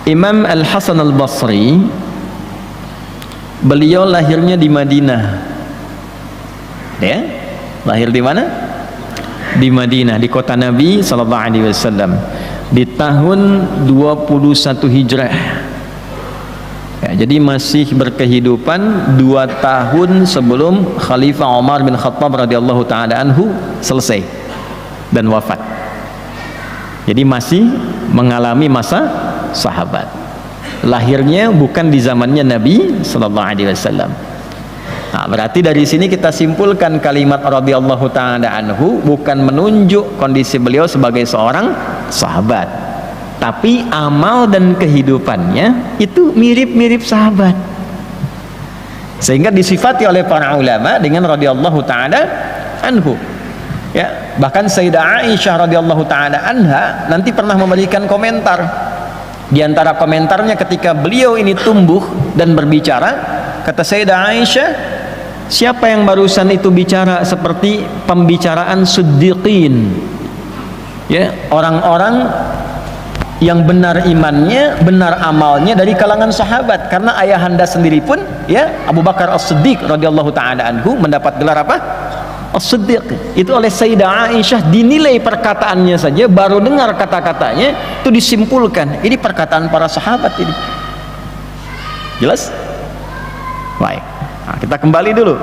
Imam Al-Hasan Al-Basri, beliau lahirnya di Madinah. Ya, lahir di mana? Di Madinah, di kota Nabi sallallahu alaihi wasallam di tahun 21 Hijrah. Ya, jadi masih berkehidupan 2 tahun sebelum Khalifah Umar bin Khattab radhiyallahu taala anhu selesai dan wafat. Jadi masih mengalami masa sahabat. Lahirnya bukan di zamannya Nabi sallallahu alaihi wasallam. Nah, berarti dari sini kita simpulkan kalimat radhiyallahu taala anhu bukan menunjuk kondisi beliau sebagai seorang sahabat, tapi amal dan kehidupannya itu mirip-mirip sahabat, sehingga disifati oleh para ulama dengan radhiyallahu taala anhu. Ya, bahkan Sayyidah Aisyah radhiyallahu taala anha nanti pernah memberikan komentar. Di antara komentarnya ketika beliau ini tumbuh dan berbicara, kata Sayyidah Aisyah, siapa yang barusan itu bicara seperti pembicaraan siddiqin, ya, orang-orang yang benar imannya, benar amalnya dari kalangan sahabat. Karena ayahanda sendiri pun, ya, Abu Bakar As-Siddiq radhiyallahu taala anhu mendapat gelar apa? As-Siddiq. Itu oleh Sayyidah Aisyah dinilai perkataannya saja, baru dengar kata-katanya itu disimpulkan ini perkataan para sahabat ini. Jelas? Baik. Nah, kita kembali dulu.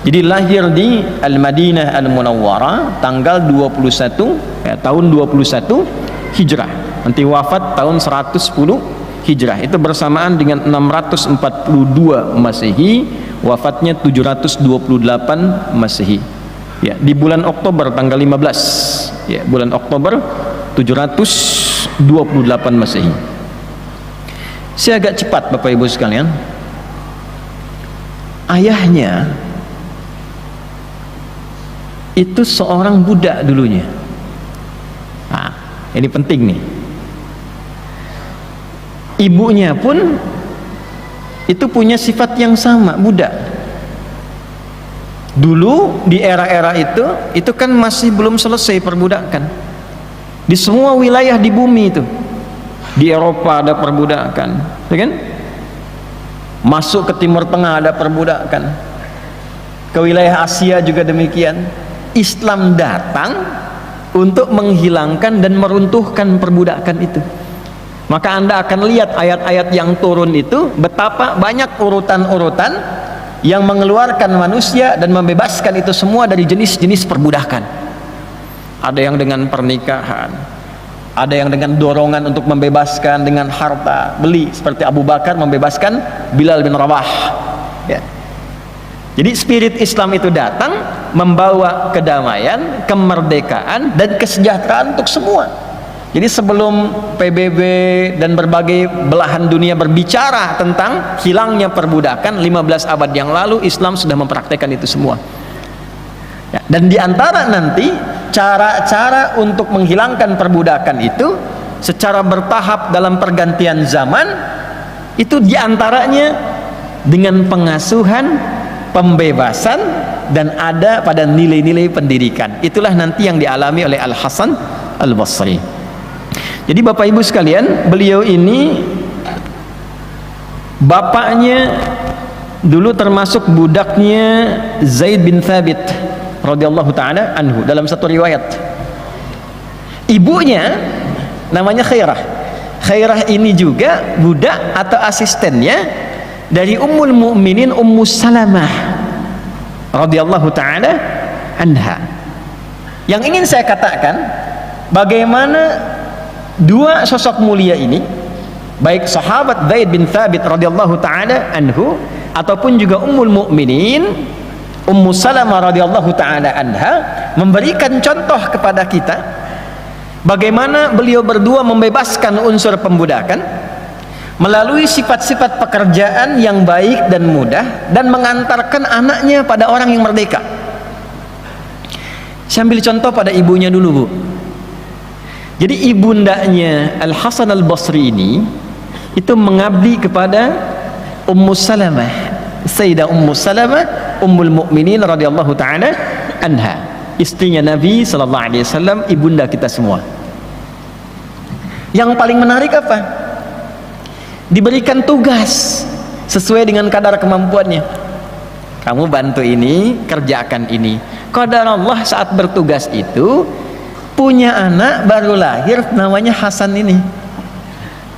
Jadi lahir di Al-Madinah Al-Munawwarah tanggal 21 tahun 21 Hijrah. Nanti wafat tahun 110 Hijrah. Itu bersamaan dengan 642 Masehi, wafatnya 728 Masehi. Ya, di bulan Oktober tanggal 15. Ya, bulan Oktober 728 Masehi. Saya agak cepat Bapak Ibu sekalian. Ayahnya itu seorang budak dulunya. Nah, ini penting nih. Ibunya pun itu punya sifat yang sama, budak. Dulu di era-era itu kan masih belum selesai perbudakan. Di semua wilayah di bumi itu. Di Eropa ada perbudakan, ya kan? Masuk ke Timur Tengah ada perbudakan. Ke wilayah Asia juga demikian. Islam datang untuk menghilangkan dan meruntuhkan perbudakan itu. Maka Anda akan lihat ayat-ayat yang turun itu betapa banyak urutan-urutan yang mengeluarkan manusia dan membebaskan itu semua dari jenis-jenis perbudakan. Ada yang dengan pernikahan, ada yang dengan dorongan untuk membebaskan dengan harta beli, seperti Abu Bakar membebaskan Bilal bin Rabah, ya. Jadi spirit Islam itu datang membawa kedamaian, kemerdekaan dan kesejahteraan untuk semua. Jadi sebelum PBB dan berbagai belahan dunia berbicara tentang hilangnya perbudakan 15 abad yang lalu, Islam sudah mempraktekkan itu semua, ya. Dan diantara nanti cara-cara untuk menghilangkan perbudakan itu secara bertahap dalam pergantian zaman, itu diantaranya dengan pengasuhan, pembebasan, dan ada pada nilai-nilai pendidikan. Itulah nanti yang dialami oleh Al-Hasan Al-Basri. Jadi Bapak Ibu sekalian, beliau ini bapaknya dulu termasuk budaknya Zaid bin Thabit radhiyallahu taala anhu dalam satu riwayat. Ibunya namanya Khairah. Khairah ini juga budak atau asistennya dari Ummul Mukminin Ummu Salamah radhiyallahu taala anha. Yang ingin saya katakan, bagaimana dua sosok mulia ini, baik sahabat Zaid bin Thabit radhiyallahu taala anhu ataupun juga Ummul Mukminin Ummu Salamah radhiyallahu taala anha, memberikan contoh kepada kita bagaimana beliau berdua membebaskan unsur pembudakan melalui sifat-sifat pekerjaan yang baik dan mudah, dan mengantarkan anaknya pada orang yang merdeka. Saya ambil contoh pada ibunya dulu, Bu. Jadi ibundanya Al-Hasan Al-Basri ini itu mengabdi kepada Ummu Salamah, Sayyidah Ummu Salamah Ummul Mukminin radhiyallahu taala anha, istrinya Nabi sallallahu alaihi wasallam, ibunda kita semua. Yang paling menarik apa? diberikan tugas sesuai dengan kadar kemampuannya. Kamu bantu ini, kerjakan ini. Qadar Allah saat bertugas itu punya anak baru lahir namanya Hasan ini,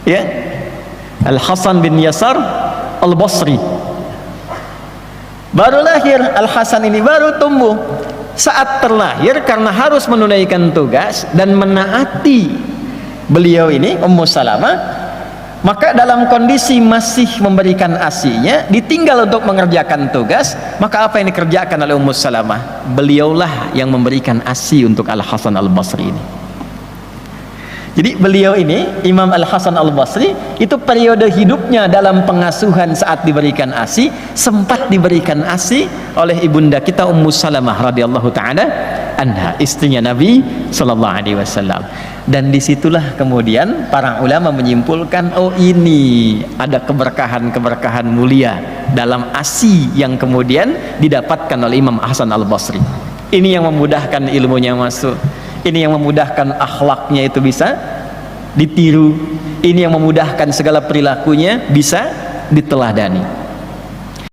ya, Al Hasan bin Yasar Al Basri. Baru lahir Al Hasan ini, baru tumbuh. Saat terlahir karena harus menunaikan tugas dan menaati beliau ini Ummu Salamah, maka dalam kondisi masih memberikan ASI-nya, ditinggal untuk mengerjakan tugas, maka apa yang dikerjakan oleh Ummu Salamah? Beliaulah yang memberikan ASI untuk Al Hasan Al Basri ini. Jadi beliau ini, Imam Al Hasan Al Basri, itu periode hidupnya dalam pengasuhan saat diberikan ASI, sempat diberikan ASI oleh ibunda kita Ummu Salamah radhiyallahu taala anha, istrinya Nabi sallallahu alaihi wasallam. Dan disitulah kemudian para ulama menyimpulkan, oh ini ada keberkahan-keberkahan mulia dalam ASI yang kemudian didapatkan oleh Imam Hasan Al Basri. Ini yang memudahkan ilmunya masuk, ini yang memudahkan akhlaknya itu bisa ditiru, ini yang memudahkan segala perilakunya bisa diteladani.